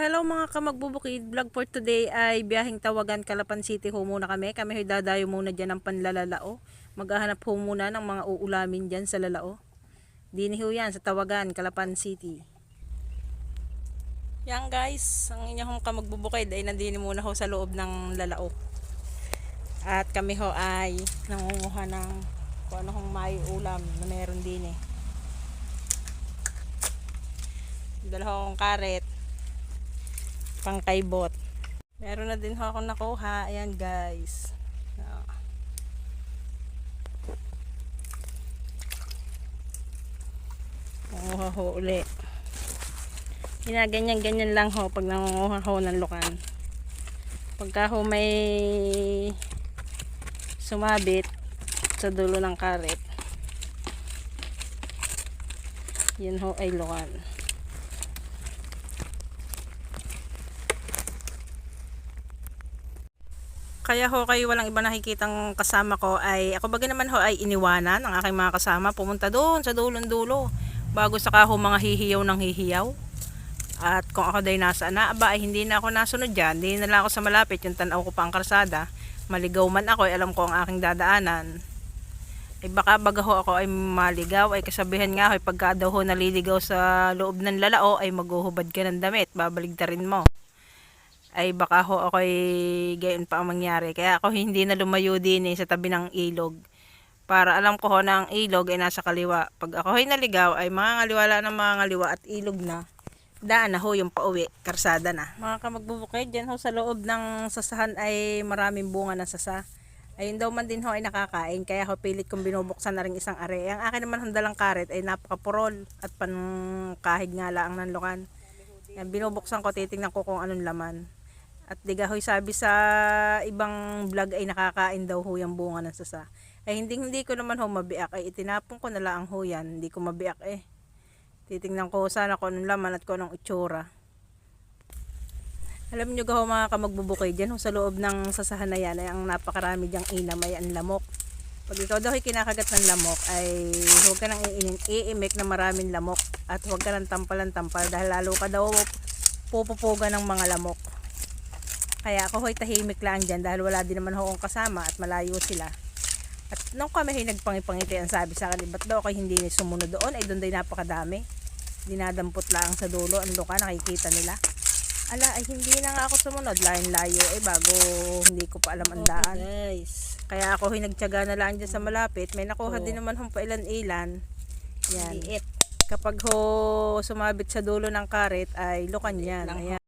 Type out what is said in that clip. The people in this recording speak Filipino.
Hello mga kamagbubukid, vlog for today ay biyaheng Tawagan, Calapan City ho muna kami. Kami ho dadayo muna dyan ng panlalalao. Maghahanap ho muna ng mga uulamin dyan sa lalao. Dini ho yan sa Tawagan, Calapan City. Yan guys, ang inyong kamagbubukid ay nandini muna ho sa loob ng lalao. At kami ho ay nangunguha ng kung ano hong may ulam na meron din eh. Dalawang karet pangkaibot. Meron na din ho ako nakuha. Ayan guys. Nanguha ho uli. Ginaganyan-ganyan lang ho pag nangunguha ho ng lukan. Pagka ho may sumabit sa dulo ng karet, yan ho ay lukan. Kaya ho kayo walang iba nakikitang kasama ko ay ako baga naman ho ay iniwanan ang aking mga kasama pumunta doon sa dulong dulo bago saka ho mga hihiyaw ng hihiyaw. At kung ako day nasa na aba ay hindi na ako nasunod dyan, hindi na lang ako sa malapit yung tanaw ko pa ang karsada. Maligaw man ako ay alam ko ang aking dadaanan, ay baka baga ho ako ay maligaw. Ay kasabihan nga ho ay pagka daw ho naliligaw sa loob ng lalao ay maghuhubad ka ng damit, babaligtarin mo. Ay baka ho ako'y gayon pa ang mangyari. Kaya ako hindi na lumayo din sa tabi ng ilog. Para alam ko ho na ang ilog ay nasa kaliwa. Pag ako ay naligaw ay mangangaliwala ng mangangaliwa at ilog na. Daan na ho yung pauwi, karsada na. Mga kamagbubukid, dyan ho sa loob ng sasahan ay maraming bunga ng sasa. Ayun daw man din ho ay nakakain. Kaya ho pilit kong binubuksan na rin isang are. Ang akin naman handalang karet ay napakapurol at pankahig nga lang ng lukan. Yan, binubuksan ko, titingnan ko kung anong laman. At diga hoy sabi sa ibang vlog ay nakakain daw ho yung bunga ng sasa. Ay hindi ko naman ho mabiak, ay itinapon ko na lang ho yan. Hindi ko mabiak eh. Titingnan ko sana kung anong laman at kung anong itsura. Alam nyo ho mga kamagbubukay dyan ho, sa loob ng sasahan na yan ay ang napakarami dyang inam ay ang lamok. Pag ikaw daw ay kinakagat ng lamok ay huwag ka nang iimik na maraming lamok at huwag ka nang tampalan-tampal dahil lalo ka daw pupupuga ng mga lamok. Kaya ako ho'y tahimik lang dyan dahil wala din naman ho akong kasama at malayo sila. At nung kami ho'y nagpangipangiti ang sabi sa akin, ba't daw ako hindi sumunod doon? Ay doon day napakadami. Dinadampot lang sa dulo, ang luka nakikita nila. Ala ay hindi na nga ako sumunod, layo bago hindi ko pa alam ang daan. Guys. Kaya ako ho'y nagtiyaga na lang dyan sa malapit. May nakuha din naman hong pailan-ilan. Yan. Kapag ho sumabit sa dulo ng karet ay lukan yan. Ayan.